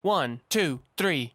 1, 2, 3.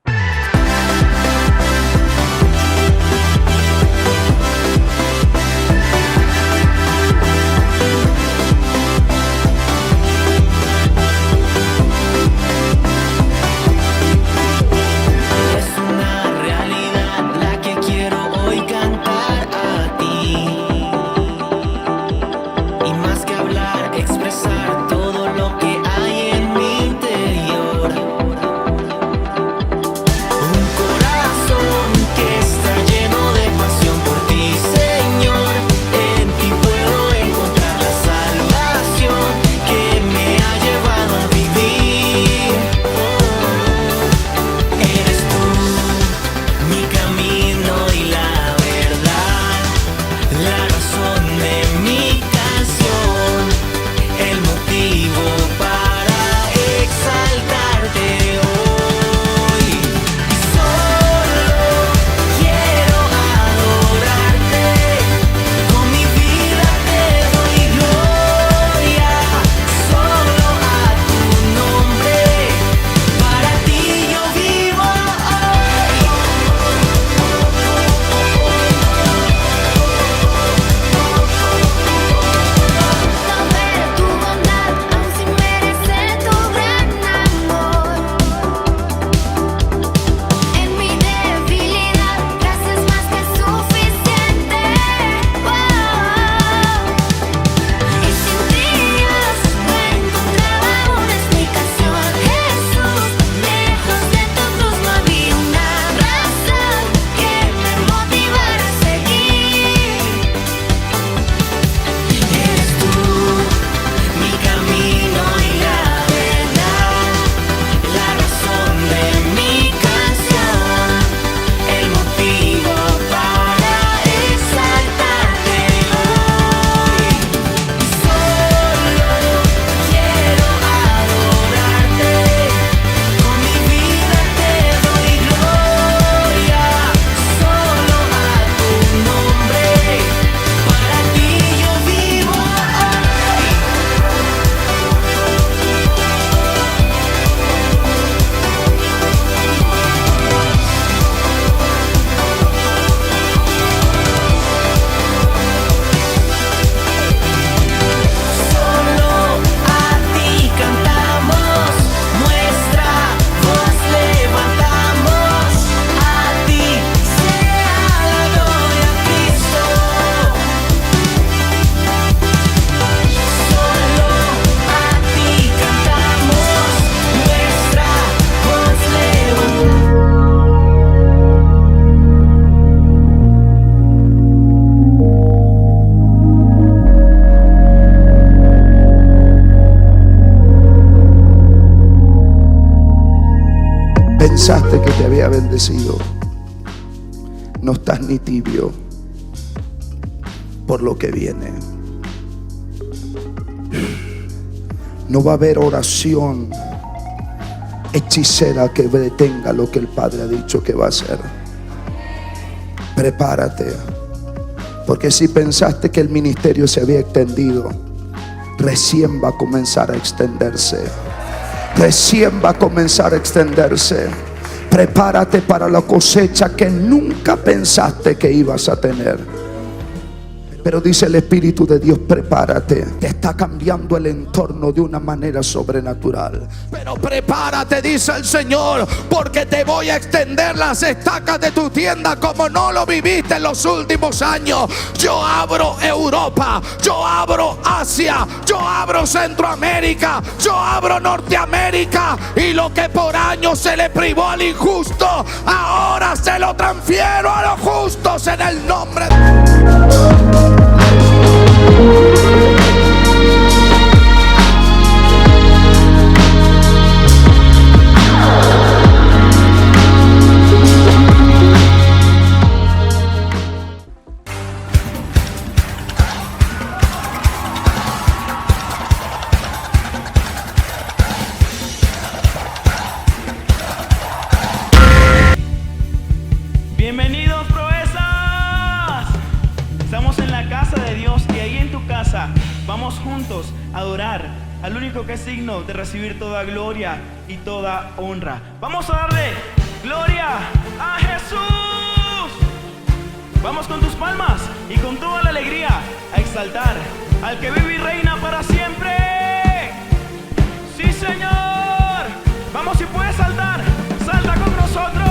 Pensaste que te había bendecido. No estás ni tibio por lo que viene. No va a haber oración hechicera que detenga lo que el Padre ha dicho que va a hacer. Prepárate, porque si pensaste que el ministerio se había extendido, recién va a comenzar a extenderse. Recién va a comenzar a extenderse. Prepárate para la cosecha que nunca pensaste que ibas a tener. Pero dice el Espíritu de Dios, prepárate. Te está cambiando el entorno de una manera sobrenatural. Pero prepárate, dice el Señor, porque te voy a extender las estacas de tu tienda como no lo viviste en los últimos años. Yo abro Europa, yo abro Asia, yo abro Centroamérica, yo abro Norteamérica. Y lo que por años se le privó al injusto, ahora se lo transfiero a los justos en el nombre de... Bienvenidos, proezas. Estamos en la casa de Dios y ahí en tu casa vamos juntos a adorar, al único que es digno de recibir toda gloria y toda honra. Vamos a darle gloria a Jesús. Vamos con tus palmas y con toda la alegría a exaltar al que vive y reina para siempre. Sí, Señor. Vamos, si puedes saltar, salta con nosotros.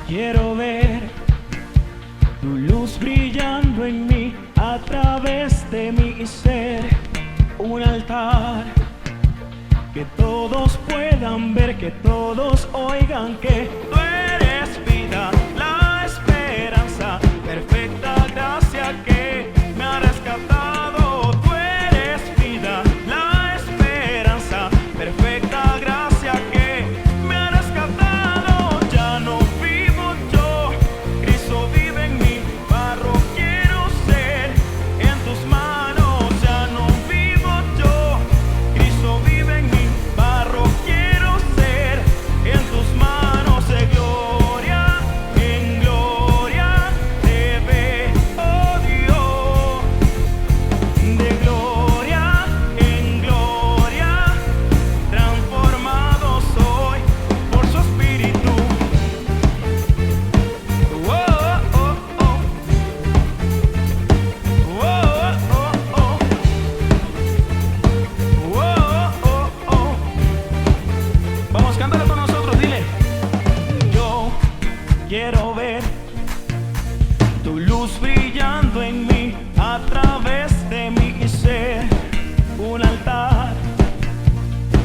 Quiero ver tu luz brillando en mí, a través de mi ser, un altar que todos puedan ver, que todos oigan que tú eres vida, la esperanza, perfecta gracia que me ha rescatado. Tú eres vida, la esperanza, perfecta gracia que me ha rescatado. Ya no vivo yo, Cristo vive en mí, barro quiero ser en tus manos. Ya no vivo yo, Cristo vive en mí, barro quiero ser en tus manos. De gloria en gloria te veo, oh Dios. De gloria en gloria transformado soy por su espíritu. Oh, oh, oh. Oh, oh, oh. Oh, oh, oh. Vamos, cántalo con nosotros, dile. Yo quiero ver tu luz brillando en mí, a través de mi ser, un altar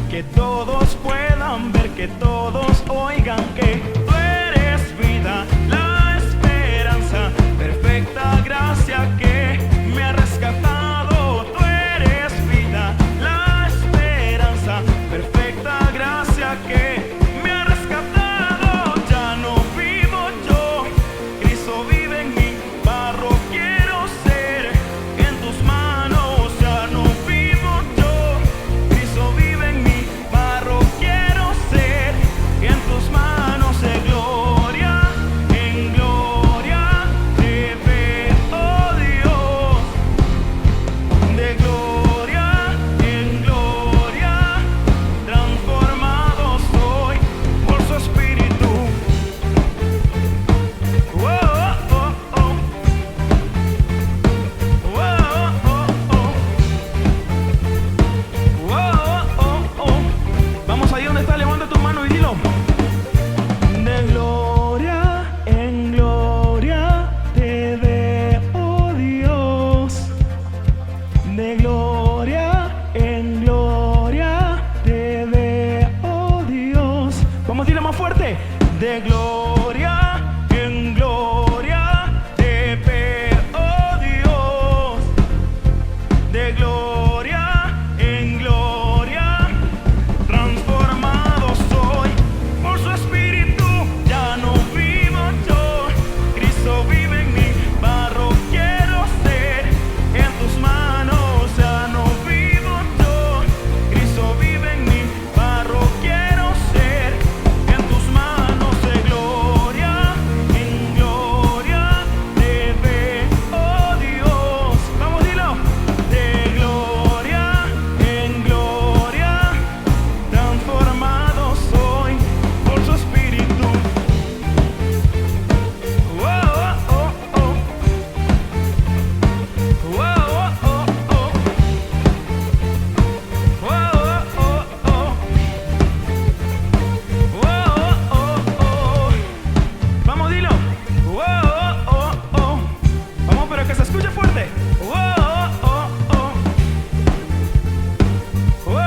que todos puedan ver, que todos oigan que tú eres vida, la esperanza, perfecta gracia que me ha rescatado. Tú eres vida, la esperanza, perfecta gracia que me ha rescatado. Ya no vivo yo, Cristo vive en mí, barro quiero ser en tus manos. Ya no vivo yo, Cristo vive en mí, barro quiero ser en tus manos. De gloria en gloria te veo, oh Dios. De gloria en gloria transformado soy por su espíritu. Oh, oh, oh. Oh, oh, oh. Oh, oh, oh. Vamos ahí donde está, levanta tu mano y dilo. De gloria en gloria te veo, oh Dios. De gloria en gloria te veo, oh Dios. Vamos a decirlo más fuerte. De gloria en gloria te veo, oh Dios. De gloria en gloria transformado soy por su espíritu. Ya no vivo yo, Cristo vive en mí, barro quiero ser en tus manos. Ya no vivo yo, Cristo vive en mí, barro quiero ser en tus manos. De gloria en gloria te veo, oh Dios. Vamos, dilo. De gloria en gloria transformado soy por su espíritu. Oh, oh, oh. Oh, oh, oh, oh. Oh, oh, oh. Oh, oh, oh. Vamos, dilo. Oh, oh, oh. Vamos, pero que se escuche fuerte. Oh, oh, oh. Oh,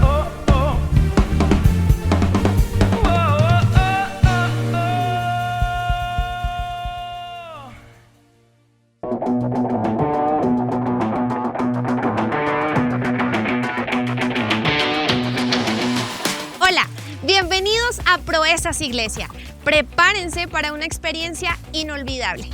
oh, oh. Oh, oh, Hola, bienvenidos a Proezas Iglesia. Prepárense para una experiencia inolvidable.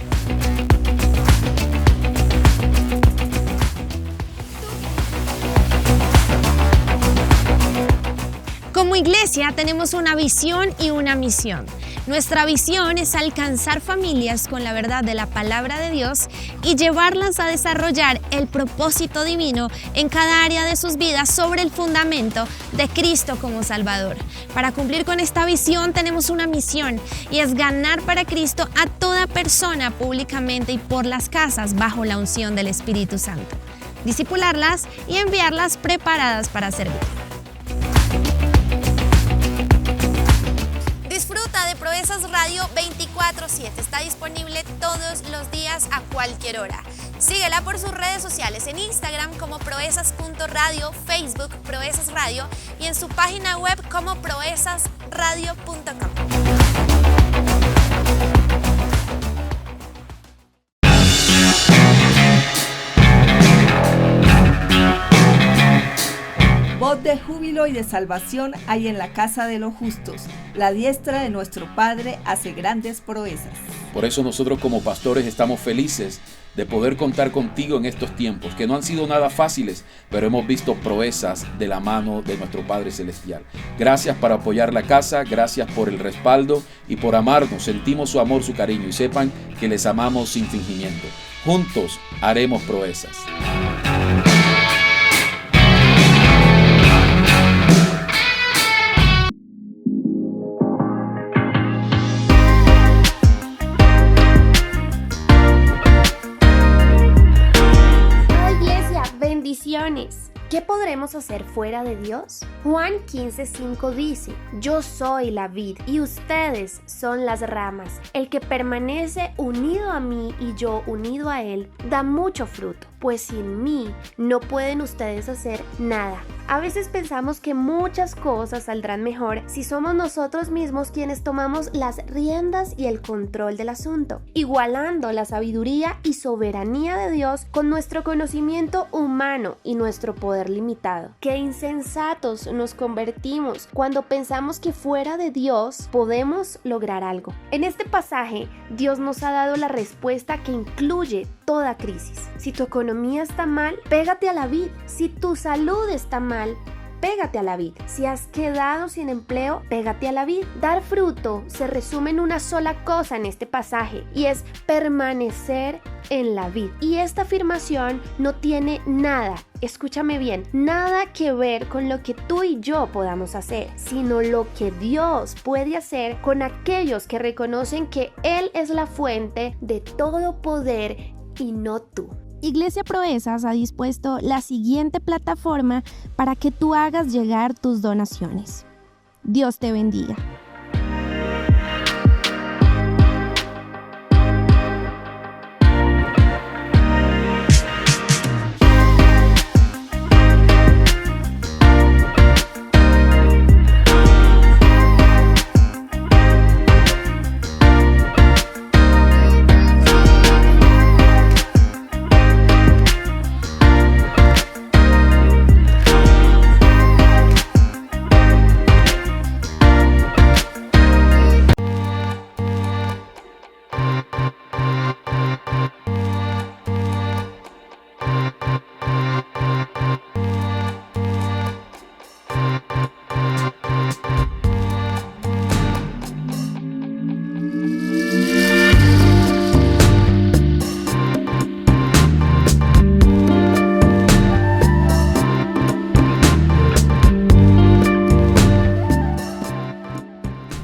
iglesia tenemos una visión y una misión. Nuestra visión es alcanzar familias con la verdad de la palabra de Dios y llevarlas a desarrollar el propósito divino en cada área de sus vidas sobre el fundamento de Cristo como Salvador. Para cumplir con esta visión tenemos una misión y es ganar para Cristo a toda persona públicamente y por las casas bajo la unción del Espíritu Santo. Discipularlas y enviarlas preparadas para servir. Disfruta de Proezas Radio 24/7. Está disponible todos los días a cualquier hora. Síguela por sus redes sociales en Instagram como proezas.radio, Facebook Proezas Radio y en su página web como proezasradio.com. Voz de júbilo y de salvación hay en la casa de los justos. La diestra de nuestro Padre hace grandes proezas. Por eso nosotros como pastores estamos felices de poder contar contigo en estos tiempos, que no han sido nada fáciles, pero hemos visto proezas de la mano de nuestro Padre Celestial. Gracias por apoyar la casa, gracias por el respaldo y por amarnos. Sentimos su amor, su cariño y sepan que les amamos sin fingimiento. Juntos haremos proezas. ¿Qué podremos hacer fuera de Dios? Juan 15:5 dice: Yo soy la vid y ustedes son las ramas. El que permanece unido a mí y yo unido a él, da mucho fruto, pues sin mí no pueden ustedes hacer nada. A veces pensamos que muchas cosas saldrán mejor si somos nosotros mismos quienes tomamos las riendas y el control del asunto, igualando la sabiduría y soberanía de Dios con nuestro conocimiento humano y nuestro poder limitado. Qué insensatos nos convertimos cuando pensamos que fuera de Dios podemos lograr algo. En este pasaje, Dios nos ha dado la respuesta que incluye toda crisis. Si tu economía está mal, pégate a la vid. Si tu salud está mal, pégate a la vid. Si has quedado sin empleo, pégate a la vid. Dar fruto se resume en una sola cosa en este pasaje y es permanecer en la vid. Y esta afirmación no tiene nada, escúchame bien, nada que ver con lo que tú y yo podamos hacer, sino lo que Dios puede hacer con aquellos que reconocen que Él es la fuente de todo poder y no tú. Iglesia Proezas ha dispuesto la siguiente plataforma para que tú hagas llegar tus donaciones. Dios te bendiga.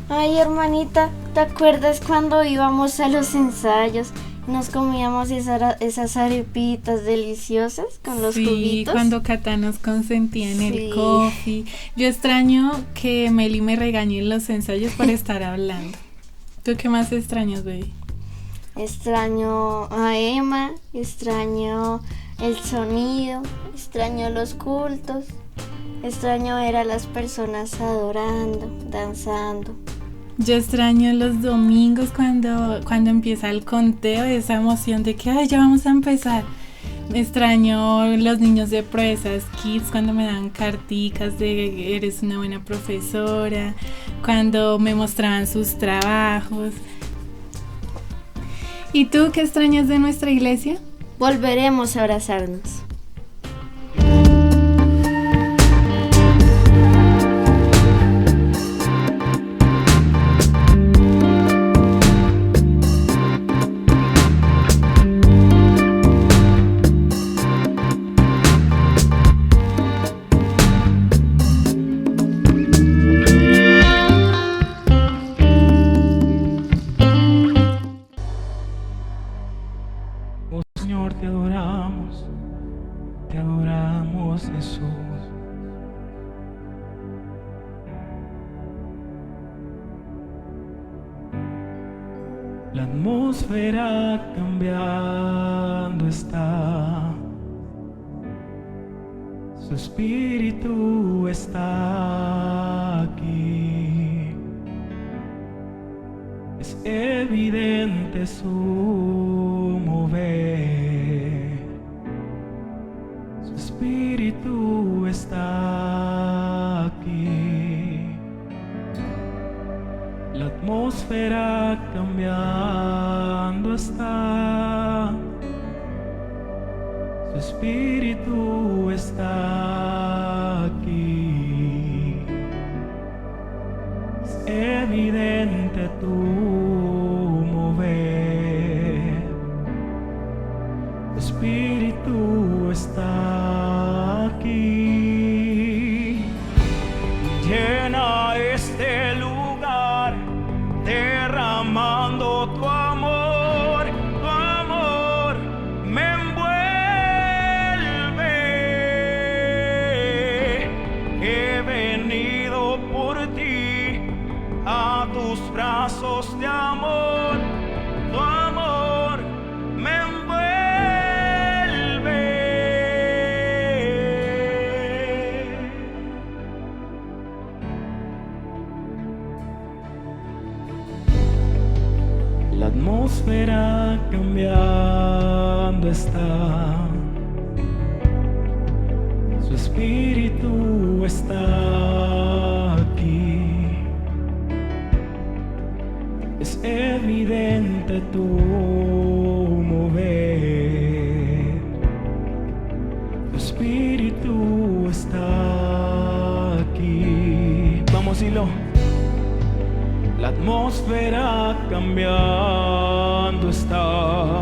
Ay, hermanita, ¿te acuerdas cuando íbamos a los ensayos? Nos comíamos esas arepitas deliciosas con los juguitos. Sí, cuando Cata nos consentía en el coffee. Yo extraño que Meli me regañe en los ensayos por estar hablando. ¿Tú qué más extrañas, baby? Extraño a Emma, extraño el sonido, extraño los cultos, extraño ver a las personas adorando, danzando. Yo extraño los domingos cuando empieza el conteo, esa emoción de que ay, ya vamos a empezar. Extraño los niños de Proezas Kids cuando me dan carticas de eres una buena profesora, cuando me mostraban sus trabajos. ¿Y tú qué extrañas de nuestra iglesia? Volveremos a abrazarnos. La atmósfera cambiando está. Su espíritu está aquí. Es evidente su mover. Su espíritu está aquí. La atmósfera cambiando está. Su espíritu está aquí. Es evidente tu mover. Tu espíritu está aquí. Llena este lugar, derramando tu amor, tu amor me envuelve. He venido por ti a tus brazos de amor, tu amor me envuelve. La atmósfera cambiando está. Su espíritu está aquí. Es evidente tu mover. Tu espíritu está aquí. Vamos, hilo. La atmósfera cambiando está.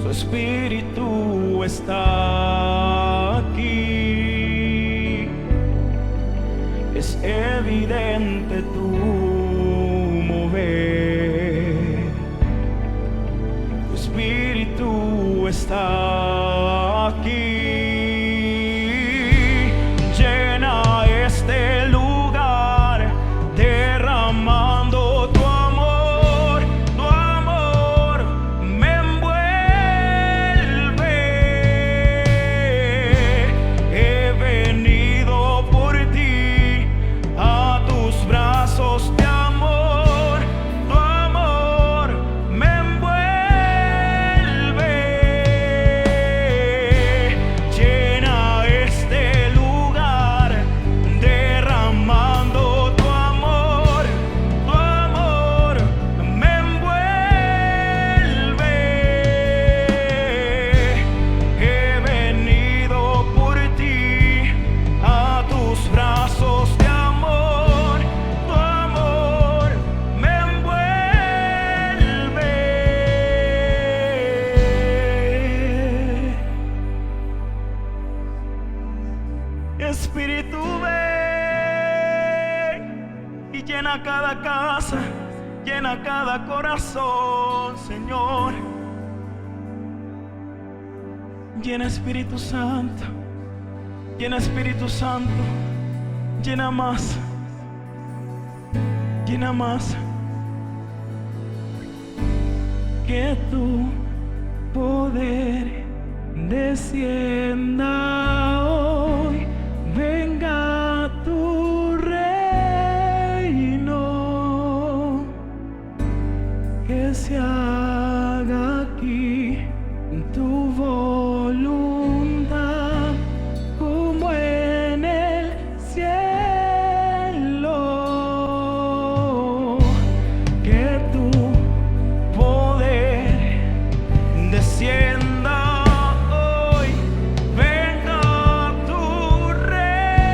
Su espíritu está aquí. Es evidente tu mover. Tu espíritu está aquí. Llena este lugar, derramando tu amor me envuelve. He venido por ti a tus brazos de amor, tu amor me envuelve. Llena este lugar, derramando tu amor me envuelve. He venido por ti a tus brazos de amor, tu amor me envuelve. Espíritu, ven y llena cada casa, llena cada corazón, Señor. Llena Espíritu Santo, llena Espíritu Santo, llena más, llena más. Que tu poder descienda hoy, venga tu reino, que se haga aquí tu voluntad como en el cielo. Que tu poder descienda hoy, venga tu reino.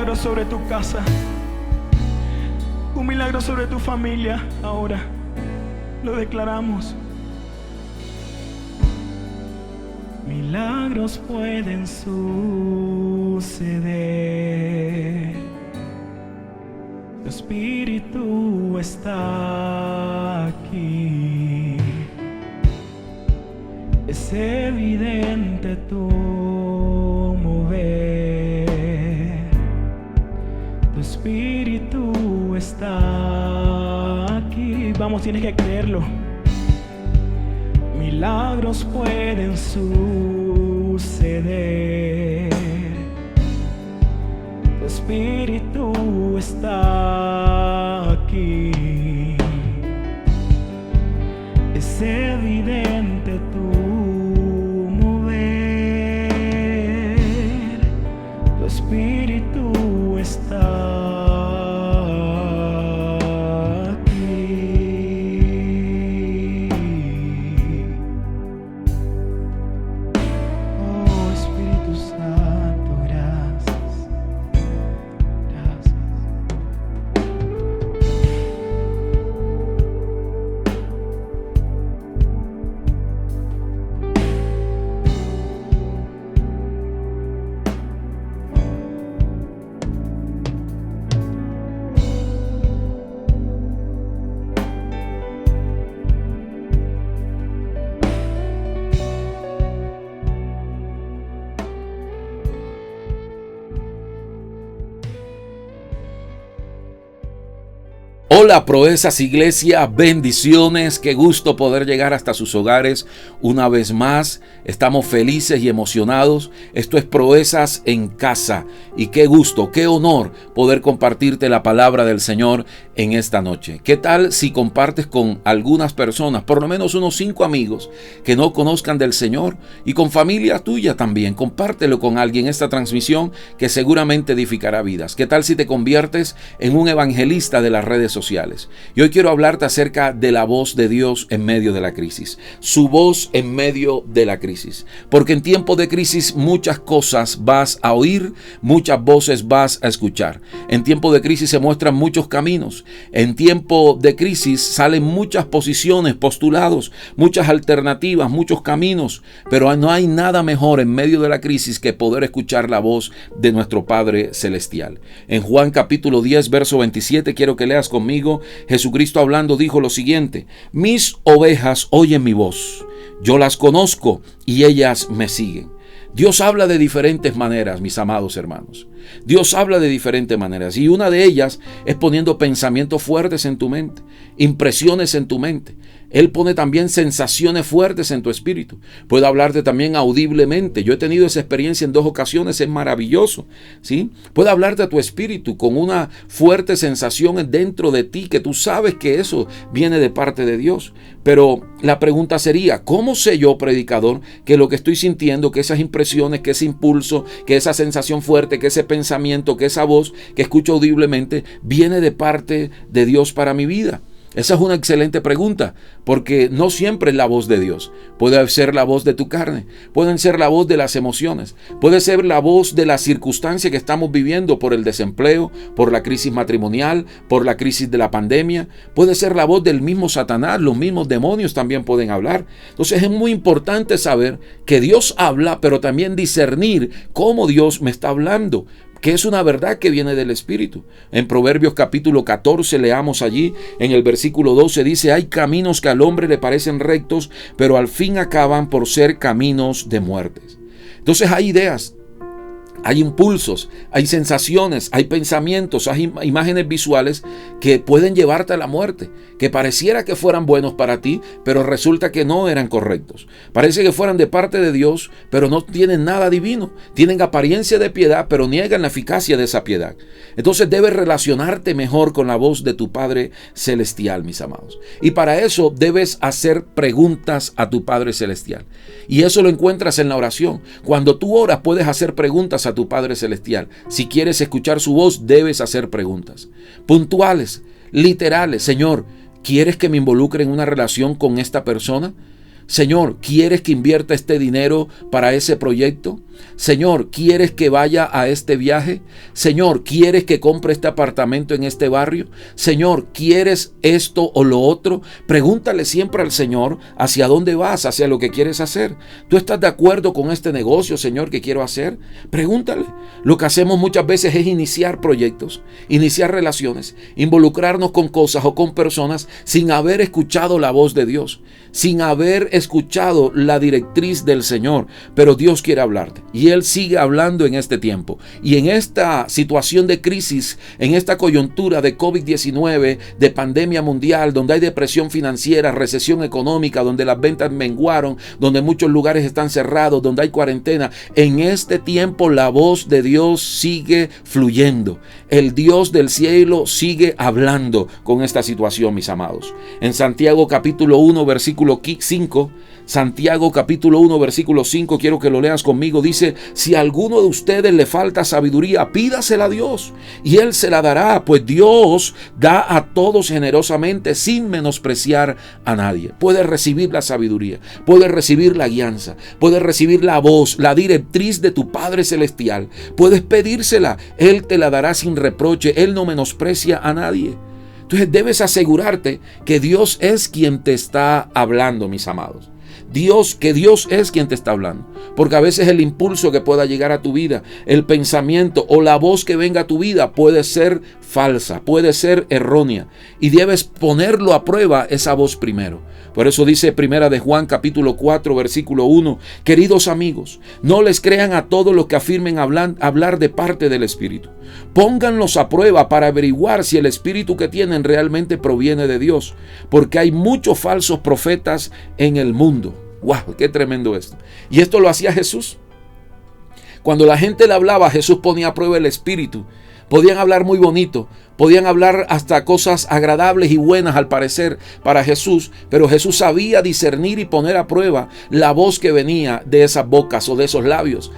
milagro sobre tu casa, un milagro sobre tu familia. Ahora lo declaramos. Milagros pueden suceder. Tu espíritu está aquí. Es evidente tu mover. Tu espíritu está aquí. Vamos, tienes que creerlo. Milagros pueden suceder. Tu espíritu está aquí. Es evidente tu mover. Tu espíritu está Hola Proezas Iglesia, bendiciones, qué gusto poder llegar hasta sus hogares una vez más. Estamos felices y emocionados. Esto es Proezas en casa y qué gusto, qué honor poder compartirte la palabra del Señor en esta noche. ¿Qué tal si compartes con algunas personas, por lo menos unos 5 amigos que no conozcan del Señor, y con familia tuya también? Compártelo con alguien esta transmisión que seguramente edificará vidas. ¿Qué tal si te conviertes en un evangelista de las redes sociales? Y hoy quiero hablarte acerca de la voz de Dios en medio de la crisis. Su voz en medio de la crisis. Porque en tiempo de crisis muchas cosas vas a oír, muchas voces vas a escuchar. En tiempo de crisis se muestran muchos caminos. En tiempo de crisis salen muchas posiciones, postulados, muchas alternativas, muchos caminos. Pero no hay nada mejor en medio de la crisis que poder escuchar la voz de nuestro Padre Celestial. En Juan capítulo 10, verso 27, quiero que leas conmigo. Jesucristo hablando dijo lo siguiente: mis ovejas oyen mi voz, yo las conozco y ellas me siguen. Dios habla de diferentes maneras, mis amados hermanos. Dios habla de diferentes maneras y una de ellas es poniendo pensamientos fuertes en tu mente, impresiones en tu mente. Él pone también sensaciones fuertes en tu espíritu. Puede hablarte también audiblemente. Yo he tenido esa experiencia en 2 ocasiones, es maravilloso, ¿sí? Puede hablarte a tu espíritu con una fuerte sensación dentro de ti que tú sabes que eso viene de parte de Dios. Pero la pregunta sería, ¿cómo sé yo, predicador, que lo que estoy sintiendo, que esas impresiones, que ese impulso, que esa sensación fuerte, que ese pensamiento, que esa voz que escucho audiblemente viene de parte de Dios para mi vida? Esa es una excelente pregunta, porque no siempre es la voz de Dios. Puede ser la voz de tu carne, pueden ser la voz de las emociones, puede ser la voz de la circunstancia que estamos viviendo por el desempleo, por la crisis matrimonial, por la crisis de la pandemia. Puede ser la voz del mismo Satanás, los mismos demonios también pueden hablar. Entonces es muy importante saber que Dios habla, pero también discernir cómo Dios me está hablando, que es una verdad que viene del Espíritu. En Proverbios capítulo 14 leamos allí, en el versículo 12 dice: hay caminos que al hombre le parecen rectos, pero al fin acaban por ser caminos de muertes. Entonces hay ideas, hay impulsos, hay sensaciones, hay pensamientos, hay imágenes visuales que pueden llevarte a la muerte, que pareciera que fueran buenos para ti, pero resulta que no eran correctos. Parece que fueran de parte de Dios, pero no tienen nada divino. Tienen apariencia de piedad, pero niegan la eficacia de esa piedad. Entonces debes relacionarte mejor con la voz de tu Padre Celestial, mis amados. Y para eso debes hacer preguntas a tu Padre Celestial. Y eso lo encuentras en la oración. Cuando tú oras, puedes hacer preguntas a tu Padre Celestial. Si quieres escuchar su voz, debes hacer preguntas puntuales, literales. Señor, ¿quieres que me involucre en una relación con esta persona? Señor, ¿quieres que invierta este dinero para ese proyecto? Señor, ¿quieres que vaya a este viaje? Señor, ¿quieres que compre este apartamento en este barrio? Señor, ¿quieres esto o lo otro? Pregúntale siempre al Señor hacia dónde vas, hacia lo que quieres hacer. ¿Tú estás de acuerdo con este negocio, Señor, que quiero hacer? Pregúntale. Lo que hacemos muchas veces es iniciar proyectos, iniciar relaciones, involucrarnos con cosas o con personas sin haber escuchado la voz de Dios, sin haber escuchado la directriz del Señor. Pero Dios quiere hablarte y Él sigue hablando en este tiempo. Y en esta situación de crisis, en esta coyuntura de COVID-19, de pandemia mundial, donde hay depresión financiera, recesión económica, donde las ventas menguaron, donde muchos lugares están cerrados, donde hay cuarentena, en este tiempo la voz de Dios sigue fluyendo. El Dios del cielo sigue hablando con esta situación, mis amados. En Santiago capítulo 1, versículo 5, Santiago capítulo 1 versículo 5, quiero que lo leas conmigo, dice: si a alguno de ustedes le falta sabiduría, pídasela a Dios y Él se la dará, pues Dios da a todos generosamente sin menospreciar a nadie. Puedes recibir la sabiduría, puedes recibir la guianza, puedes recibir la voz, la directriz de tu Padre Celestial, puedes pedírsela, Él te la dará sin reproche, Él no menosprecia a nadie. Entonces debes asegurarte que Dios es quien te está hablando, mis amados. Que Dios es quien te está hablando, porque a veces el impulso que pueda llegar a tu vida, el pensamiento o la voz que venga a tu vida puede ser falsa, puede ser errónea, y debes ponerlo a prueba esa voz primero. Por eso dice Primera de Juan capítulo 4 versículo 1: queridos amigos, no les crean a todos los que afirmen hablar de parte del Espíritu. Pónganlos a prueba para averiguar si el Espíritu que tienen realmente proviene de Dios, porque hay muchos falsos profetas en el mundo. ¡Wow! ¡Qué tremendo esto! Y esto lo hacía Jesús. Cuando la gente le hablaba, Jesús ponía a prueba el Espíritu. Podían hablar muy bonito, podían hablar hasta cosas agradables y buenas al parecer para Jesús, pero Jesús sabía discernir y poner a prueba la voz que venía de esas bocas o de esos labios,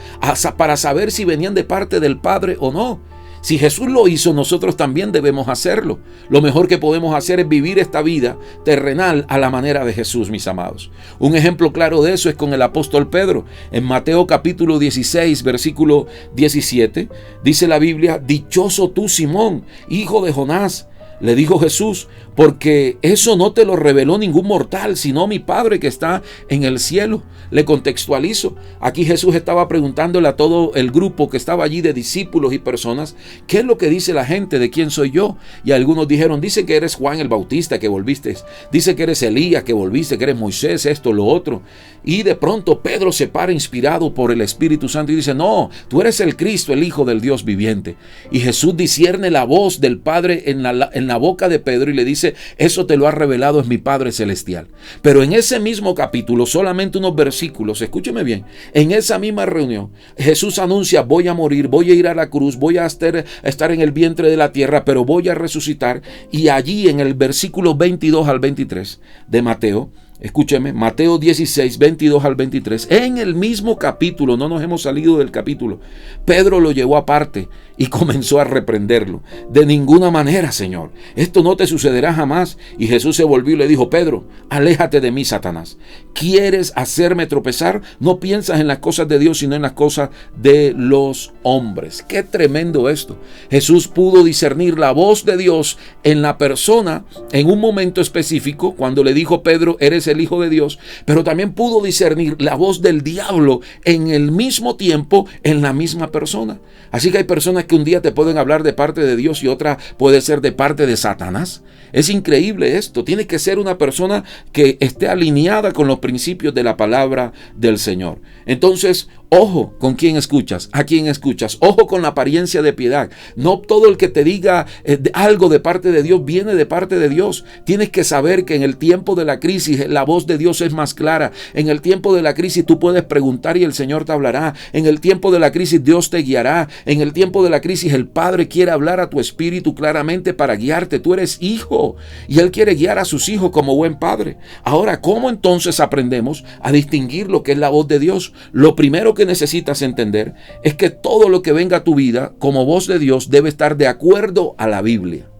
para saber si venían de parte del Padre o no. Si Jesús lo hizo, nosotros también debemos hacerlo. Lo mejor que podemos hacer es vivir esta vida terrenal a la manera de Jesús, mis amados. Un ejemplo claro de eso es con el apóstol Pedro. En Mateo capítulo 16, versículo 17, dice la Biblia: dichoso tú, Simón, hijo de Jonás, le dijo Jesús, porque eso no te lo reveló ningún mortal, sino mi Padre que está en el cielo. Le contextualizo. Aquí Jesús estaba preguntándole a todo el grupo que estaba allí de discípulos y personas: ¿qué es lo que dice la gente? ¿De quién soy yo? Y algunos dijeron: dice que eres Juan el Bautista, que volviste. Dice que eres Elías, que volviste, que eres Moisés, esto, lo otro. Y de pronto Pedro se para inspirado por el Espíritu Santo y dice: no, tú eres el Cristo, el Hijo del Dios viviente. Y Jesús discierne la voz del Padre en la boca de Pedro y le dice: eso te lo ha revelado es mi Padre Celestial. Pero en ese mismo capítulo, solamente unos versículos, escúcheme bien, en esa misma reunión, Jesús anuncia: voy a morir, voy a ir a la cruz, voy a estar en el vientre de la tierra, pero voy a resucitar. Y allí en el versículo 22 al 23 de Mateo, escúcheme, Mateo 16, 22 al 23, en el mismo capítulo, no nos hemos salido del capítulo, Pedro lo llevó aparte y comenzó a reprenderlo. De ninguna manera, Señor, esto no te sucederá jamás. Y Jesús se volvió y le dijo: Pedro, aléjate de mí, Satanás. ¿Quieres hacerme tropezar? No piensas en las cosas de Dios, sino en las cosas de los hombres. Qué tremendo esto. Jesús pudo discernir la voz de Dios en la persona en un momento específico, cuando le dijo: Pedro, eres el Hijo de Dios, pero también pudo discernir la voz del diablo en el mismo tiempo, en la misma persona. Así que hay personas que un día te pueden hablar de parte de Dios y otra puede ser de parte de Satanás. Es increíble esto. Tiene que ser una persona que esté alineada con los principios de la palabra del Señor. Entonces, ojo con quién escuchas, a quién escuchas. Ojo con la apariencia de piedad. No todo el que te diga algo de parte de Dios viene de parte de Dios. Tienes que saber que en el tiempo de la crisis la voz de Dios es más clara. En el tiempo de la crisis tú puedes preguntar y el Señor te hablará. En el tiempo de la crisis Dios te guiará. En el tiempo de la crisis el Padre quiere hablar a tu espíritu claramente para guiarte. Tú eres hijo y Él quiere guiar a sus hijos como buen padre. Ahora, ¿cómo entonces aprendemos a distinguir lo que es la voz de Dios? Lo primero que necesitas entender es que todo lo que venga a tu vida como voz de Dios debe estar de acuerdo a la Biblia.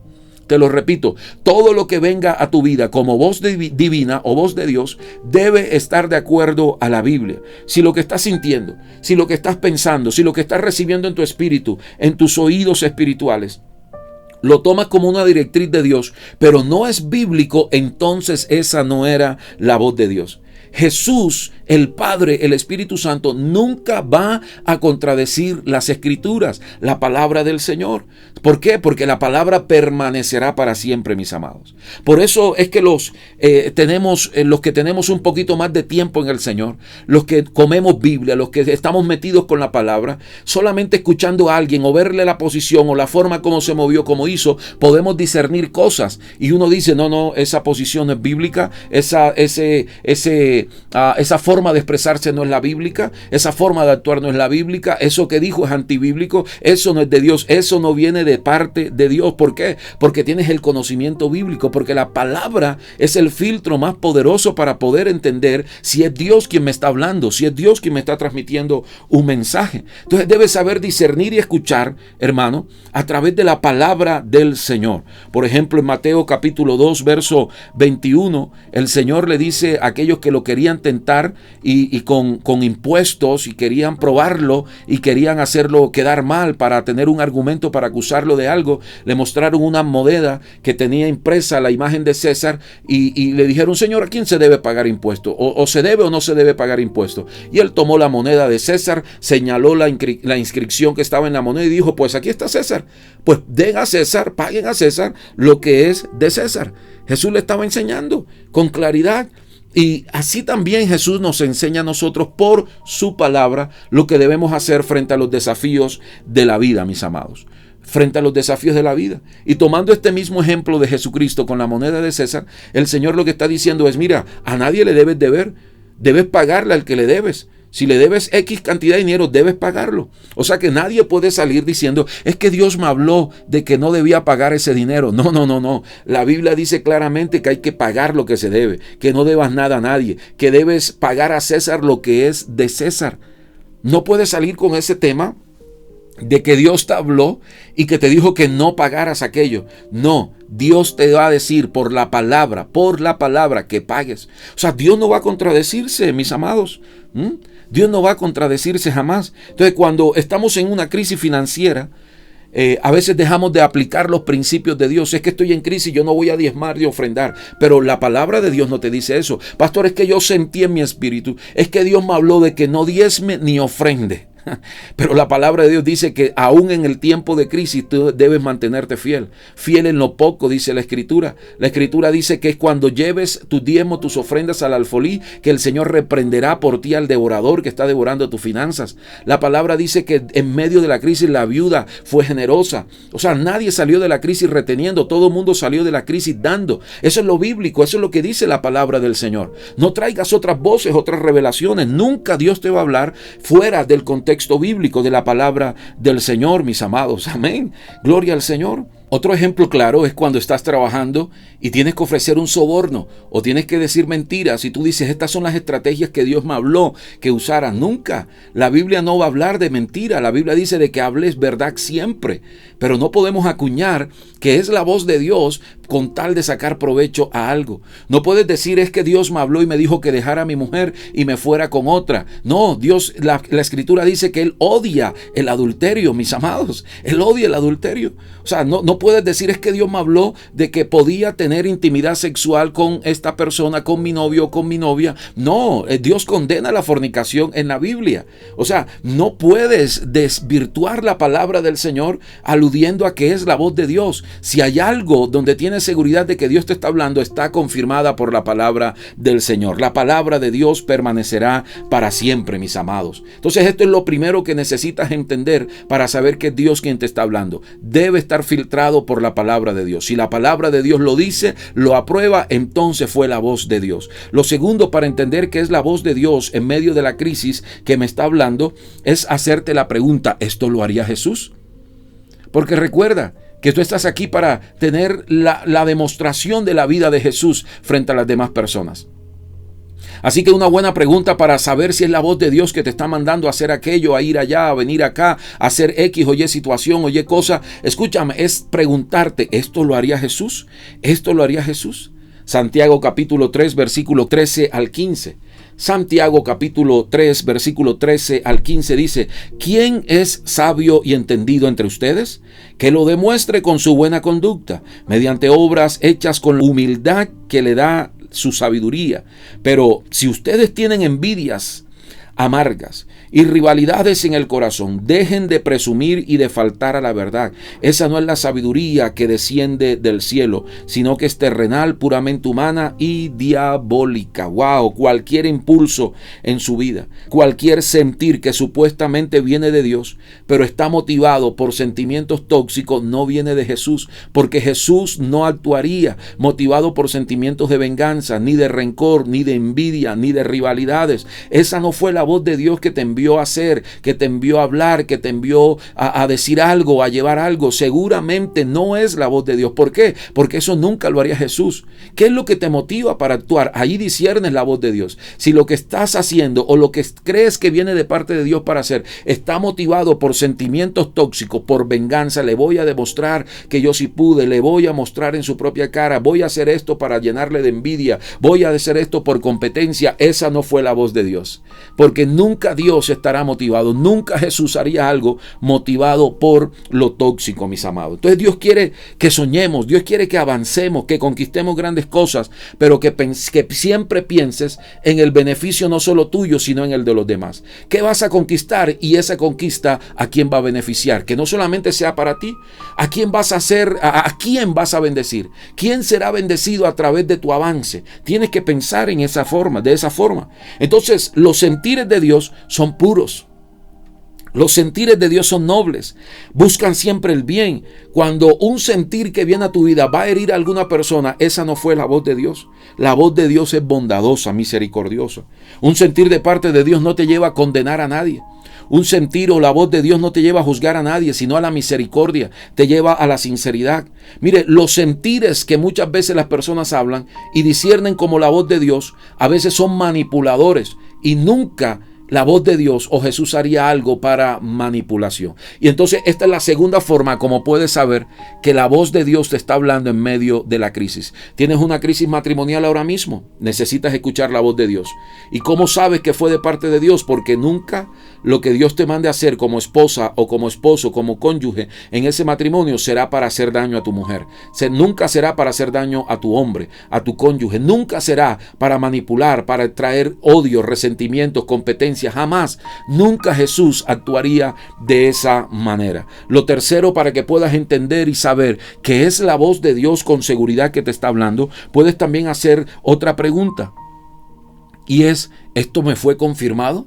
Te lo repito, todo lo que venga a tu vida como voz divina o voz de Dios debe estar de acuerdo a la Biblia. Si lo que estás sintiendo, si lo que estás pensando, si lo que estás recibiendo en tu espíritu, en tus oídos espirituales, lo tomas como una directriz de Dios, pero no es bíblico, entonces esa no era la voz de Dios. Jesús, el Padre, el Espíritu Santo, nunca va a contradecir las Escrituras, la palabra del Señor. ¿Por qué? Porque la palabra permanecerá para siempre, mis amados. Por eso es que los que tenemos un poquito más de tiempo en el Señor, los que comemos Biblia, los que estamos metidos con la palabra, solamente escuchando a alguien o verle la posición o la forma como se movió, como hizo, podemos discernir cosas. Y uno dice, no, esa posición no es bíblica, esa forma de expresarse no es la bíblica, esa forma de actuar no es la bíblica, eso que dijo es antibíblico, eso no es de Dios, eso no viene de parte de Dios. ¿Por qué? Porque tienes el conocimiento bíblico, porque la palabra es el filtro más poderoso para poder entender si es Dios quien me está hablando, si es Dios quien me está transmitiendo un mensaje. Entonces debes saber discernir y escuchar, hermano, a través de la palabra del Señor. Por ejemplo, en Mateo capítulo 2, verso 21, el Señor le dice a aquellos que lo querían tentar y con impuestos y querían probarlo y querían hacerlo quedar mal para tener un argumento para acusarlo de algo, le mostraron una moneda que tenía impresa la imagen de César y le dijeron, Señor, ¿a quién se debe pagar impuesto? ¿O se debe o no se debe pagar impuesto? Y él tomó la moneda de César, señaló la inscripción que estaba en la moneda y dijo, pues aquí está César, pues den a César, paguen a César lo que es de César. Jesús le estaba enseñando con claridad. Y así también Jesús nos enseña a nosotros por su palabra lo que debemos hacer frente a los desafíos de la vida, mis amados. Frente a los desafíos de la vida. Y tomando este mismo ejemplo de Jesucristo con la moneda de César, el Señor lo que está diciendo es, mira, a nadie le debes deber, debes pagarle al que le debes. Si le debes X cantidad de dinero, debes pagarlo. O sea que nadie puede salir diciendo, es que Dios me habló de que no debía pagar ese dinero. No. La Biblia dice claramente que hay que pagar lo que se debe, que no debas nada a nadie, que debes pagar a César lo que es de César. No puedes salir con ese tema de que Dios te habló y que te dijo que no pagaras aquello. No, Dios te va a decir por la palabra que pagues. O sea, Dios no va a contradecirse, mis amados. Dios no va a contradecirse jamás. Entonces, cuando estamos en una crisis financiera, a veces dejamos de aplicar los principios de Dios. Es que estoy en crisis, yo no voy a diezmar ni ofrendar. Pero la palabra de Dios no te dice eso. Pastor, es que yo sentí en mi espíritu, es que Dios me habló de que no diezme ni ofrende. Pero la palabra de Dios dice que aún en el tiempo de crisis tú debes mantenerte fiel. Fiel en lo poco, dice la Escritura. La Escritura dice que es cuando lleves tus diezmos, tus ofrendas al alfolí, que el Señor reprenderá por ti al devorador que está devorando tus finanzas. La palabra dice que en medio de la crisis la viuda fue generosa. O sea, nadie salió de la crisis reteniendo, todo el mundo salió de la crisis dando. Eso es lo bíblico, eso es lo que dice la palabra del Señor. No traigas otras voces, otras revelaciones. Nunca Dios te va a hablar fuera del contexto bíblico de la palabra del Señor, mis amados. Amén. Gloria al Señor. Otro ejemplo claro es cuando estás trabajando y tienes que ofrecer un soborno o tienes que decir mentiras y tú dices, estas son las estrategias que Dios me habló que usara. Nunca. La Biblia no va a hablar de mentira. La Biblia dice de que hables verdad siempre. Pero no podemos acuñar que es la voz de Dios con tal de sacar provecho a algo. No puedes decir, es que Dios me habló y me dijo que dejara a mi mujer y me fuera con otra. No, Dios, la Escritura dice que Él odia el adulterio, mis amados. Él odia el adulterio. O sea, no puedes decir, es que Dios me habló de que podía tener intimidad sexual con esta persona, con mi novio o con mi novia. No, Dios condena la fornicación en la Biblia. O sea, no puedes desvirtuar la palabra del Señor aludiendo a que es la voz de Dios. Si hay algo donde tienes seguridad de que Dios te está hablando, está confirmada por la palabra del Señor. La palabra de Dios permanecerá para siempre, mis amados. Entonces, esto es lo primero que necesitas entender para saber que es Dios quien te está hablando. Debe estar filtrado por la palabra de Dios. Si la palabra de Dios lo dice, lo aprueba, entonces fue la voz de Dios. Lo segundo para entender que es la voz de Dios en medio de la crisis que me está hablando es hacerte la pregunta, ¿esto lo haría Jesús? Porque recuerda que tú estás aquí para tener la demostración de la vida de Jesús frente a las demás personas. Así que una buena pregunta para saber si es la voz de Dios que te está mandando a hacer aquello, a ir allá, a venir acá, a hacer X o Y situación o Y cosa, escúchame, es preguntarte, ¿esto lo haría Jesús? ¿Esto lo haría Jesús? Santiago capítulo 3, versículo 13 al 15. Santiago capítulo 3, versículo 13 al 15 dice: ¿quién es sabio y entendido entre ustedes? Que lo demuestre con su buena conducta, mediante obras hechas con humildad que le da su sabiduría. Pero si ustedes tienen envidias amargas y rivalidades en el corazón, dejen de presumir y de faltar a la verdad. Esa no es la sabiduría que desciende del cielo, sino que es terrenal, puramente humana y diabólica. Wow, cualquier impulso en su vida, cualquier sentir que supuestamente viene de Dios, pero está motivado por sentimientos tóxicos, no viene de Jesús, porque Jesús no actuaría motivado por sentimientos de venganza, ni de rencor, ni de envidia, ni de rivalidades. Esa no fue la voz de Dios que te envió a hacer, que te envió a hablar, que te envió a decir algo, a llevar algo. Seguramente no es la voz de Dios. ¿Por qué? Porque eso nunca lo haría Jesús. ¿Qué es lo que te motiva para actuar? Ahí disciernes la voz de Dios. Si lo que estás haciendo o lo que crees que viene de parte de Dios para hacer está motivado por sentimientos tóxicos, por venganza, le voy a demostrar que yo sí pude, le voy a mostrar en su propia cara, voy a hacer esto para llenarle de envidia, voy a hacer esto por competencia, esa no fue la voz de Dios. Porque nunca Dios estará motivado, nunca Jesús haría algo motivado por lo tóxico, mis amados. Entonces Dios quiere que soñemos, Dios quiere que avancemos, que conquistemos grandes cosas, pero que siempre pienses en el beneficio no solo tuyo, sino en el de los demás. ¿Qué vas a conquistar? Y esa conquista, ¿a quién va a beneficiar? Que no solamente sea para ti, ¿a quién vas a hacer? ¿A quién vas a bendecir? ¿Quién será bendecido a través de tu avance? Tienes que pensar en esa forma, de esa forma. Entonces, los sentires de Dios son puros. Los sentires de Dios son nobles, buscan siempre el bien. Cuando un sentir que viene a tu vida va a herir a alguna persona, esa no fue la voz de Dios. La voz de Dios es bondadosa, misericordiosa. Un sentir de parte de Dios no te lleva a condenar a nadie. Un sentir o la voz de Dios no te lleva a juzgar a nadie, sino a la misericordia, te lleva a la sinceridad. Mire, los sentires que muchas veces las personas hablan y disciernen como la voz de Dios, a veces son manipuladores y nunca la voz de Dios o Jesús haría algo para manipulación. Y entonces esta es la segunda forma como puedes saber que la voz de Dios te está hablando en medio de la crisis. Tienes una crisis matrimonial ahora mismo, necesitas escuchar la voz de Dios. ¿Y cómo sabes que fue de parte de Dios? Porque nunca lo que Dios te mande a hacer como esposa o como esposo, como cónyuge en ese matrimonio será para hacer daño a tu mujer. Nunca será para hacer daño a tu hombre, a tu cónyuge. Nunca será para manipular, para traer odio, resentimientos, competencia. Jamás, nunca Jesús actuaría de esa manera. Lo tercero, para que puedas entender y saber que es la voz de Dios con seguridad que te está hablando, puedes también hacer otra pregunta. Y es, ¿esto me fue confirmado?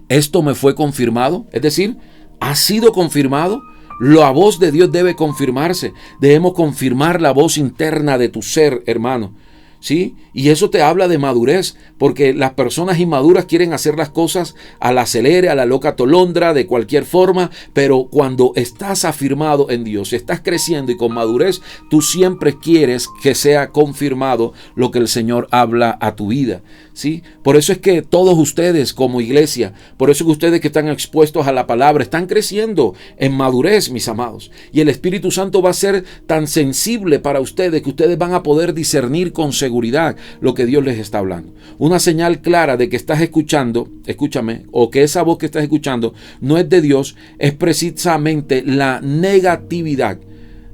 ¿Esto me fue confirmado? Es decir, ¿ha sido confirmado? La voz de Dios debe confirmarse. Debemos confirmar la voz interna de tu ser, hermano. ¿Sí? Y eso te habla de madurez, porque las personas inmaduras quieren hacer las cosas a la acelere, a la loca tolondra, de cualquier forma, pero cuando estás afirmado en Dios, estás creciendo y con madurez, tú siempre quieres que sea confirmado lo que el Señor habla a tu vida. ¿Sí? Por eso es que todos ustedes como iglesia, por eso es que ustedes que están expuestos a la palabra, están creciendo en madurez, mis amados. Y el Espíritu Santo va a ser tan sensible para ustedes que ustedes van a poder discernir con seguridad lo que Dios les está hablando. Una señal clara de que estás escuchando, escúchame, o que esa voz que estás escuchando no es de Dios, es precisamente la negatividad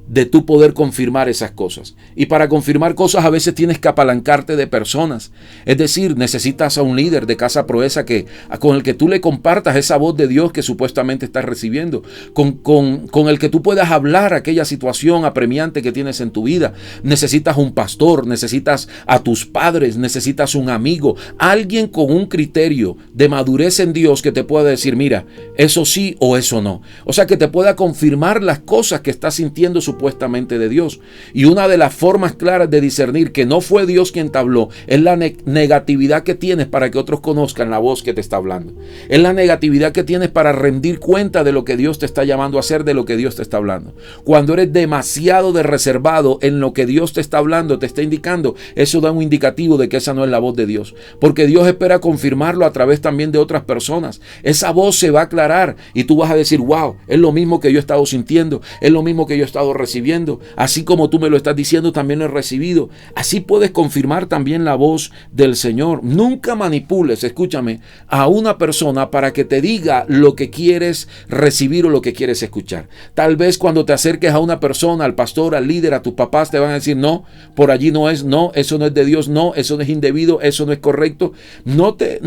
de tú poder confirmar esas cosas. Y para confirmar cosas a veces tienes que apalancarte de personas. Es decir, necesitas a un líder de Casa Proeza con el que tú le compartas esa voz de Dios que supuestamente estás recibiendo. Con el que tú puedas hablar aquella situación apremiante que tienes en tu vida. Necesitas un pastor, necesitas a tus padres, necesitas un amigo. Alguien con un criterio de madurez en Dios que te pueda decir, mira, eso sí o eso no. O sea, que te pueda confirmar las cosas que estás sintiendo supuestamente supuestamente de Dios. Y una de las formas claras de discernir que no fue Dios quien te habló es la negatividad que tienes para que otros conozcan la voz que te está hablando. Es la negatividad que tienes para rendir cuenta de lo que Dios te está llamando a hacer, de lo que Dios te está hablando. Cuando eres demasiado reservado en lo que Dios te está hablando, te está indicando, eso da un indicativo de que esa no es la voz de Dios. Porque Dios espera confirmarlo a través también de otras personas. Esa voz se va a aclarar y tú vas a decir, wow, es lo mismo que yo he estado sintiendo, es lo mismo que yo he estado recibiendo. Así como tú me lo estás diciendo, también lo he recibido. Así puedes confirmar también la voz del Señor. Nunca manipules, escúchame, a una persona para que te diga lo que quieres recibir o lo que quieres escuchar. Tal vez cuando te acerques a una persona, al pastor, al líder, a tus papás, te van a decir, no, por allí no es, no, eso no es de Dios, no, eso no es indebido, eso no es correcto. No te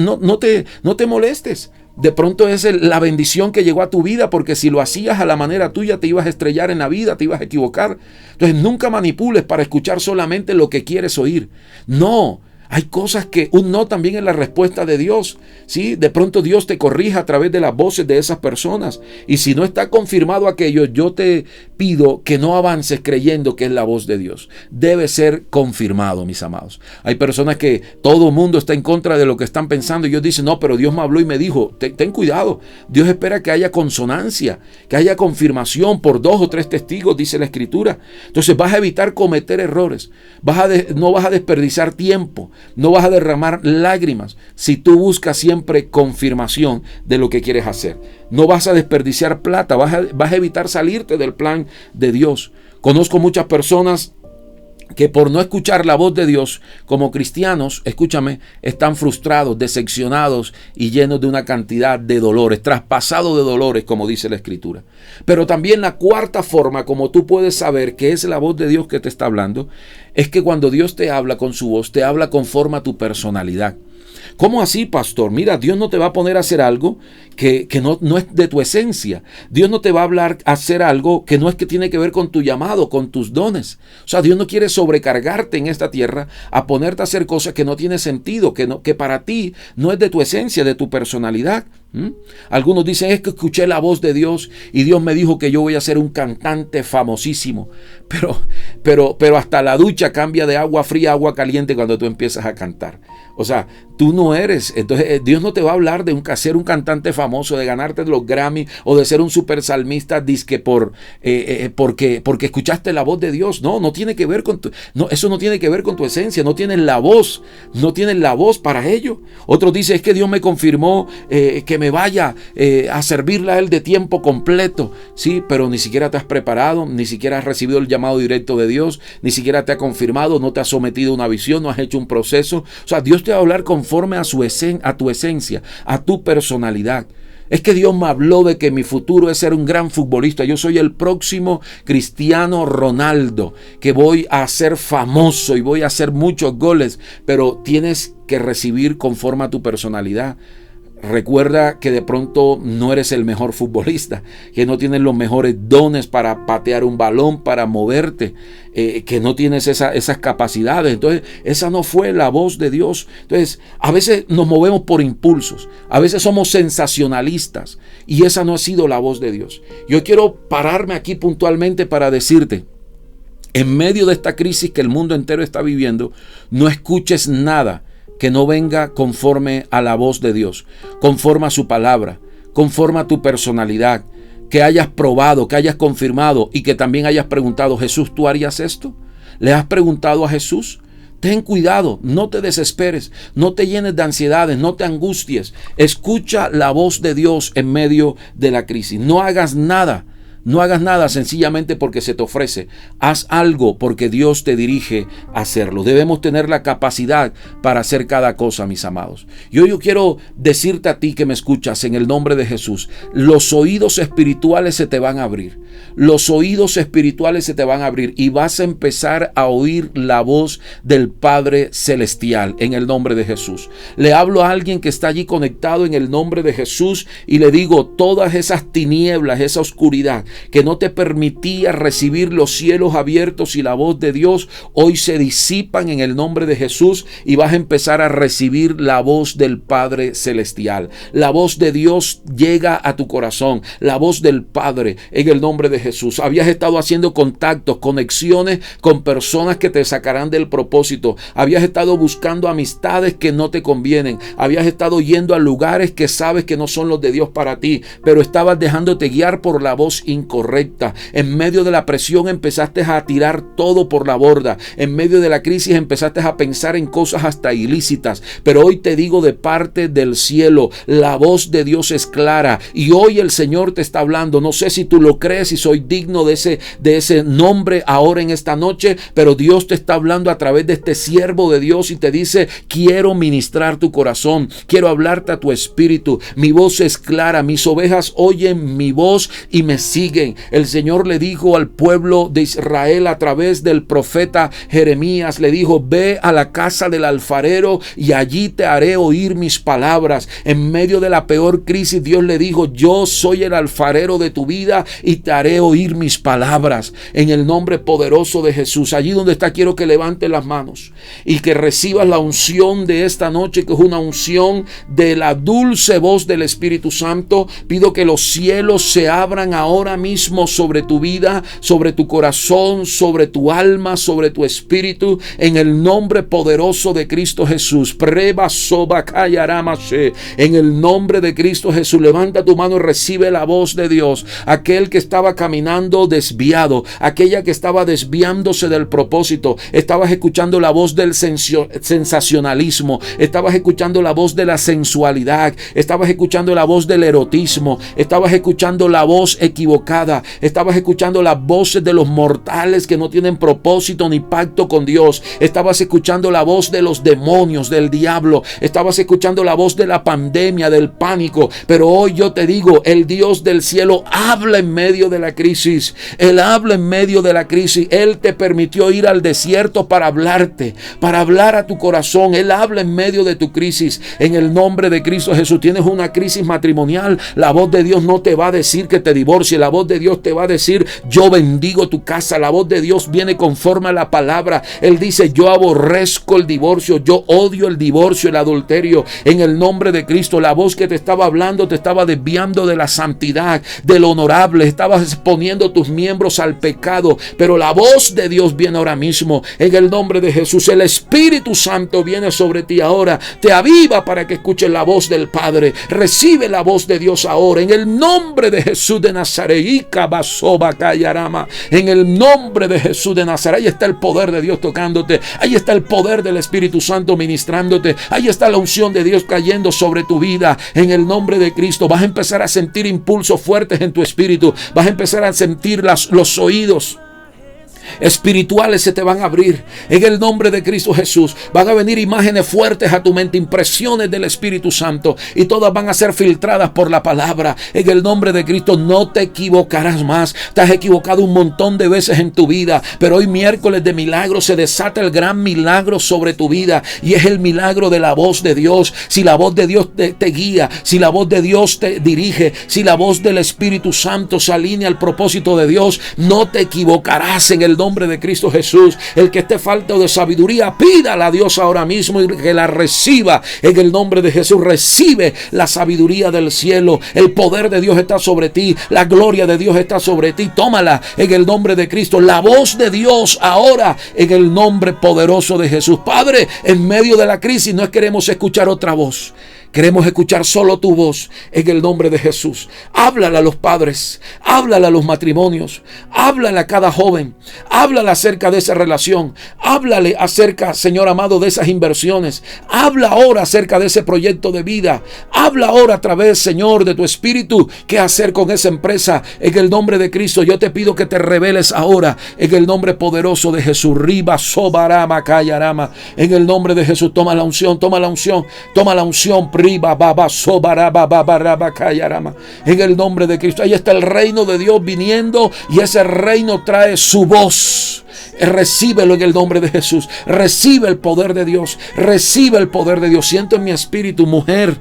molestes. De pronto es la bendición que llegó a tu vida, porque si lo hacías a la manera tuya te ibas a estrellar en la vida, te ibas a equivocar. Entonces nunca manipules para escuchar solamente lo que quieres oír. No. Hay cosas que un no también es la respuesta de Dios, ¿sí? De pronto Dios te corrige a través de las voces de esas personas. Y si no está confirmado aquello, yo te pido que no avances creyendo que es la voz de Dios. Debe ser confirmado, mis amados. Hay personas que todo el mundo está en contra de lo que están pensando y ellos dicen, no, pero Dios me habló y me dijo. Ten cuidado. Dios espera que haya consonancia, que haya confirmación por 2 o 3 testigos, dice la Escritura. Entonces vas a evitar cometer errores. No vas a desperdiciar tiempo. No vas a derramar lágrimas si tú buscas siempre confirmación de lo que quieres hacer. No vas a desperdiciar plata, vas a evitar salirte del plan de Dios. Conozco muchas personas que por no escuchar la voz de Dios como cristianos, escúchame, están frustrados, decepcionados y llenos de una cantidad de dolores, traspasados de dolores, como dice la Escritura. Pero también la cuarta forma, como tú puedes saber que es la voz de Dios que te está hablando, es que cuando Dios te habla con su voz, te habla conforme a tu personalidad. ¿Cómo así, pastor? Mira, Dios no te va a poner a hacer algo que no es de tu esencia. Dios no te va a hablar a hacer algo que no es que tiene que ver con tu llamado, con tus dones. O sea, Dios no quiere sobrecargarte en esta tierra a ponerte a hacer cosas que no tienen sentido, que para ti no es de tu esencia, de tu personalidad. Algunos dicen, es que escuché la voz de Dios y Dios me dijo que yo voy a ser un cantante famosísimo. Pero hasta la ducha cambia de agua fría a agua caliente cuando tú empiezas a cantar. O sea, tú no eres. Entonces Dios no te va a hablar de ser un cantante famoso, de ganarte los Grammy o de ser un super salmista dizque porque escuchaste la voz de Dios. No tiene que ver con eso no tiene que ver con tu esencia. No tienes la voz para ello. Otros dicen, es que Dios me confirmó que me vaya a servirle a Él de tiempo completo. Sí, pero ni siquiera te has preparado, ni siquiera has recibido el llamado directo de Dios, ni siquiera te ha confirmado, no te has sometido a una visión, no has hecho un proceso. O sea, Dios te va a hablar conforme a tu esencia, a tu personalidad. Es que Dios me habló de que mi futuro es ser un gran futbolista. Yo soy el próximo Cristiano Ronaldo, que voy a ser famoso y voy a hacer muchos goles, pero tienes que recibir conforme a tu personalidad. Recuerda que de pronto no eres el mejor futbolista, que no tienes los mejores dones para patear un balón, para moverte, que no tienes esas capacidades. Entonces, esa no fue la voz de Dios. Entonces, a veces nos movemos por impulsos, a veces somos sensacionalistas y esa no ha sido la voz de Dios. Yo quiero pararme aquí puntualmente para decirte, en medio de esta crisis que el mundo entero está viviendo, no escuches nada que no venga conforme a la voz de Dios, conforme a su palabra, conforme a tu personalidad, que hayas probado, que hayas confirmado y que también hayas preguntado, Jesús, ¿tú harías esto? ¿Le has preguntado a Jesús? Ten cuidado, no te desesperes, no te llenes de ansiedades, no te angusties. Escucha la voz de Dios en medio de la crisis. No hagas nada. No hagas nada sencillamente porque se te ofrece. Haz algo porque Dios te dirige a hacerlo. Debemos tener la capacidad para hacer cada cosa, mis amados. Yo quiero decirte a ti que me escuchas en el nombre de Jesús. Los oídos espirituales se te van a abrir. Los oídos espirituales se te van a abrir y vas a empezar a oír la voz del Padre Celestial en el nombre de Jesús. Le hablo a alguien que está allí conectado en el nombre de Jesús y le digo, todas esas tinieblas, esa oscuridad, que no te permitía recibir los cielos abiertos y la voz de Dios, hoy se disipan en el nombre de Jesús y vas a empezar a recibir la voz del Padre Celestial. La voz de Dios llega a tu corazón, la voz del Padre en el nombre de Jesús. Habías estado haciendo contactos, conexiones con personas que te sacarán del propósito. Habías estado buscando amistades que no te convienen. Habías estado yendo a lugares que sabes que no son los de Dios para ti, pero estabas dejándote guiar por la voz incorrecta. En medio de la presión empezaste a tirar todo por la borda. En medio de la crisis empezaste a pensar en cosas hasta ilícitas. Pero hoy te digo de parte del cielo, la voz de Dios es clara y hoy el Señor te está hablando. No sé si tú lo crees y soy digno de ese nombre ahora en esta noche, pero Dios te está hablando a través de este siervo de Dios y te dice: quiero ministrar tu corazón, quiero hablarte a tu espíritu. Mi voz es clara, mis ovejas oyen mi voz y me siguen. El Señor le dijo al pueblo de Israel a través del profeta Jeremías, le dijo: ve a la casa del alfarero y allí te haré oír mis palabras. En medio de la peor crisis, Dios le dijo: yo soy el alfarero de tu vida y te haré oír mis palabras. En el nombre poderoso de Jesús, allí donde está, quiero que levantes las manos y que recibas la unción de esta noche, que es una unción de la dulce voz del Espíritu Santo. Pido que los cielos se abran ahora mismo sobre tu vida, sobre tu corazón, sobre tu alma, sobre tu espíritu, en el nombre poderoso de Cristo Jesús. En el nombre de Cristo Jesús, levanta tu mano y recibe la voz de Dios. Aquel que estaba caminando desviado, aquella que estaba desviándose del propósito, estabas escuchando la voz del sensacionalismo, estabas escuchando la voz de la sensualidad, estabas escuchando la voz del erotismo, estabas escuchando la voz equivocada, estabas escuchando las voces de los mortales que no tienen propósito ni pacto con Dios, estabas escuchando la voz de los demonios, del diablo, estabas escuchando la voz de la pandemia, del pánico. Pero hoy yo te digo, el Dios del cielo habla en medio de la crisis. Él habla en medio de la crisis. Él te permitió ir al desierto para hablarte, para hablar a tu corazón. Él habla en medio de tu crisis. En el nombre de Cristo Jesús, tienes una crisis matrimonial, la voz de Dios no te va a decir que te divorcie. La voz de Dios te va a decir: yo bendigo tu casa. La voz de Dios viene conforme a la palabra. Él dice: yo aborrezco el divorcio, yo odio el divorcio, el adulterio. En el nombre de Cristo, la voz que te estaba hablando te estaba desviando de la santidad, de lo honorable. Estabas exponiendo tus miembros al pecado, pero la voz de Dios viene ahora mismo. En el nombre de Jesús, el Espíritu Santo viene sobre ti ahora, te aviva para que escuches la voz del Padre. Recibe la voz de Dios ahora, en el nombre de Jesús de Nazaret. En el nombre de Jesús de Nazaret, ahí está el poder de Dios tocándote, ahí está el poder del Espíritu Santo ministrándote, ahí está la unción de Dios cayendo sobre tu vida. En el nombre de Cristo vas a empezar a sentir impulsos fuertes en tu espíritu, vas a empezar a sentir los oídos espirituales se te van a abrir en el nombre de Cristo Jesús. Van a venir imágenes fuertes a tu mente, impresiones del Espíritu Santo, y todas van a ser filtradas por la palabra. En el nombre de Cristo no te equivocarás más. Te has equivocado un montón de veces en tu vida, pero hoy miércoles de milagro se desata el gran milagro sobre tu vida, y es el milagro de la voz de Dios. Si la voz de Dios te guía, si la voz de Dios te dirige, si la voz del Espíritu Santo se alinea al propósito de Dios, no te equivocarás en el nombre de Cristo Jesús. El que esté falto de sabiduría, pídala a Dios ahora mismo y que la reciba en el nombre de Jesús. Recibe la sabiduría del cielo. El poder de Dios está sobre ti, la gloria de Dios está sobre ti. Tómala en el nombre de Cristo. La voz de Dios ahora en el nombre poderoso de Jesús. Padre, en medio de la crisis no queremos escuchar otra voz. Queremos escuchar solo tu voz en el nombre de Jesús. Háblale a los padres, háblale a los matrimonios, háblale a cada joven, háblale acerca de esa relación, háblale acerca, Señor amado, de esas inversiones. Habla ahora acerca de ese proyecto de vida. Habla ahora a través, Señor, de tu Espíritu, qué hacer con esa empresa. En el nombre de Cristo, yo te pido que te reveles ahora en el nombre poderoso de Jesús. Riba sobarama kayarama. En el nombre de Jesús, toma la unción, toma la unción, toma la unción. En el nombre de Cristo, ahí está el reino de Dios viniendo, y ese reino trae su voz. Recíbelo en el nombre de Jesús. Recibe el poder de Dios. Recibe el poder de Dios. Siento en mi espíritu, mujer,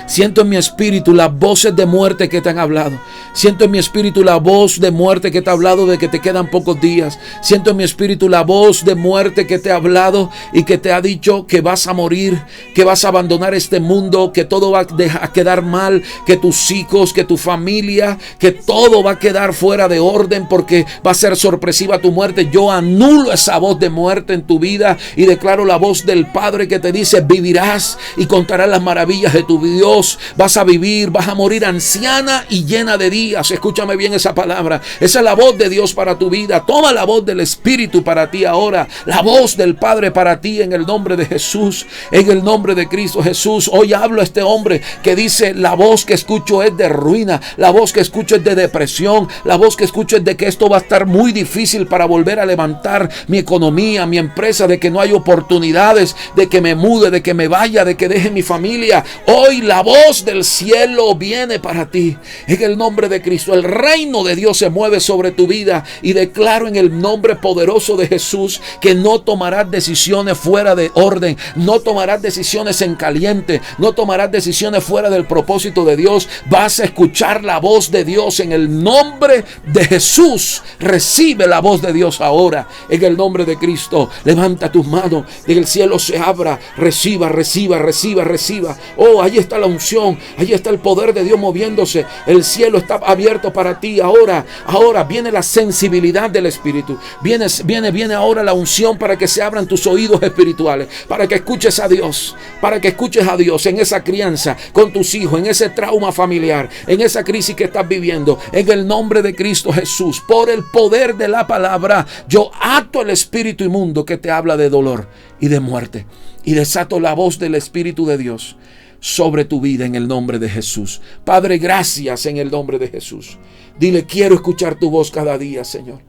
Siento en mi espíritu las voces de muerte que te han hablado. Siento en mi espíritu la voz de muerte que te ha hablado de que te quedan pocos días. Siento en mi espíritu la voz de muerte que te ha hablado y que te ha dicho que vas a morir, que vas a abandonar este mundo, que todo va a quedar mal, que tus hijos, que tu familia, que todo va a quedar fuera de orden porque va a ser sorpresiva tu muerte. Yo anulo esa voz de muerte en tu vida y declaro la voz del Padre que te dice: vivirás y contarás las maravillas de tu Dios. Vas a vivir, vas a morir anciana y llena de días. Escúchame bien esa palabra. Esa es la voz de Dios para tu vida. Toma la voz del Espíritu para ti ahora. La voz del Padre para ti en el nombre de Jesús. En el nombre de Cristo Jesús. Hoy hablo a este hombre que dice: la voz que escucho es de ruina. La voz que escucho es de depresión. La voz que escucho es de que esto va a estar muy difícil para volver a levantar mi economía, mi empresa, de que no hay oportunidades, de que me mude, de que me vaya, de que deje mi familia. Hoy la voz del cielo viene para ti. En el nombre de Cristo, el reino de Dios se mueve sobre tu vida y declaro en el nombre poderoso de Jesús que no tomarás decisiones fuera de orden, no tomarás decisiones en caliente, no tomarás decisiones fuera del propósito de Dios. Vas a escuchar la voz de Dios en el nombre de Jesús. Recibe la voz de Dios ahora en el nombre de Cristo. Levanta tus manos, que el cielo se abra. Reciba, reciba, reciba, reciba. Oh, ahí está la unción, ahí está el poder de Dios moviéndose. El cielo está abierto para ti ahora. Ahora viene la sensibilidad del Espíritu. Viene ahora la unción para que se abran tus oídos espirituales, para que escuches a Dios, para que escuches a Dios en esa crianza con tus hijos, en ese trauma familiar, en esa crisis que estás viviendo. En el nombre de Cristo Jesús, por el poder de la palabra, yo ato el espíritu inmundo que te habla de dolor y de muerte y desato la voz del Espíritu de Dios sobre tu vida en el nombre de Jesús. Padre, gracias en el nombre de Jesús. Dile: quiero escuchar tu voz cada día, Señor.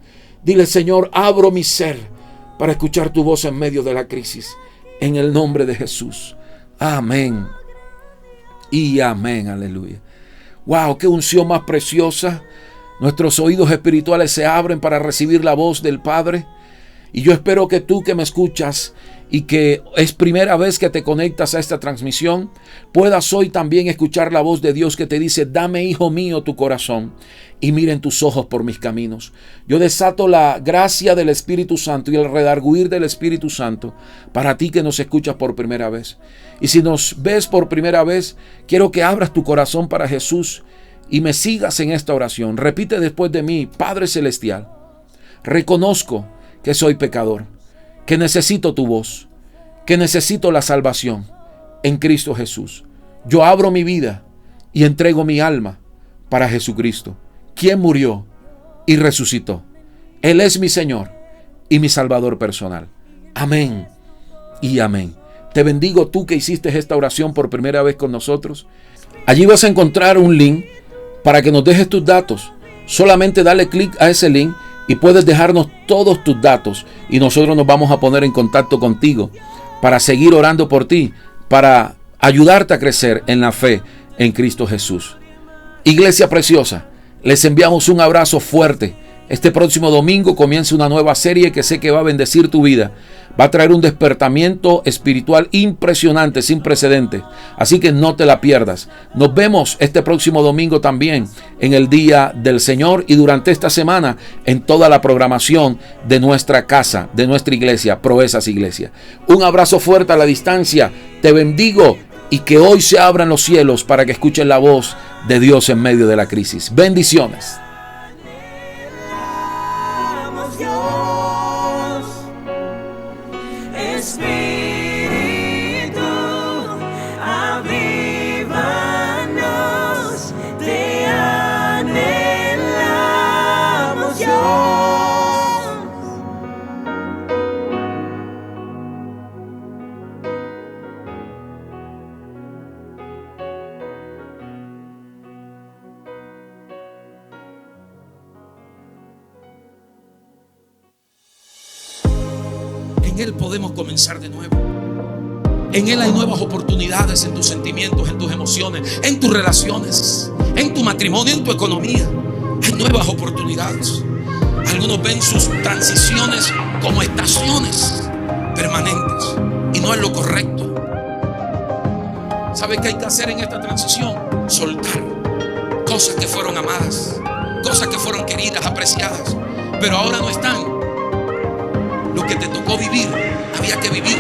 Dile: Señor, abro mi ser para escuchar tu voz en medio de la crisis. En el nombre de Jesús. Amén. Y amén. Aleluya. Wow, qué unción más preciosa. Nuestros oídos espirituales se abren para recibir la voz del Padre. Y yo espero que tú que me escuchas y que es primera vez que te conectas a esta transmisión, puedas hoy también escuchar la voz de Dios que te dice: dame, hijo mío, tu corazón y miren tus ojos por mis caminos. Yo desato la gracia del Espíritu Santo y el redarguir del Espíritu Santo para ti que nos escuchas por primera vez. Y si nos ves por primera vez, quiero que abras tu corazón para Jesús y me sigas en esta oración. Repite después de mí: Padre Celestial, reconozco que soy pecador, que necesito tu voz, que necesito la salvación en Cristo Jesús. Yo abro mi vida y entrego mi alma para Jesucristo, quien murió y resucitó. Él es mi Señor y mi Salvador personal. Amén y amén. Te bendigo tú que hiciste esta oración por primera vez con nosotros. Allí vas a encontrar un link para que nos dejes tus datos. Solamente dale clic a ese link y puedes dejarnos todos tus datos y nosotros nos vamos a poner en contacto contigo para seguir orando por ti, para ayudarte a crecer en la fe en Cristo Jesús. Iglesia preciosa, les enviamos un abrazo fuerte. Este próximo domingo comienza una nueva serie que sé que va a bendecir tu vida. Va a traer un despertamiento espiritual impresionante, sin precedentes. Así que no te la pierdas. Nos vemos este próximo domingo también en el Día del Señor y durante esta semana en toda la programación de nuestra casa, de nuestra iglesia, Proezas Iglesia. Un abrazo fuerte a la distancia. Te bendigo y que hoy se abran los cielos para que escuchen la voz de Dios en medio de la crisis. Bendiciones. Espíritu, avívanos, te anhelamos, Dios. En Él podemos comenzar de nuevo. En Él hay nuevas oportunidades en tus sentimientos, en tus emociones, en tus relaciones, en tu matrimonio, en tu economía. Hay nuevas oportunidades. Algunos ven sus transiciones como estaciones permanentes y no es lo correcto. ¿Sabe qué hay que hacer en esta transición? Soltar cosas que fueron amadas, cosas que fueron queridas, apreciadas, pero ahora no están. Lo que te tocó vivir, había que vivirlo.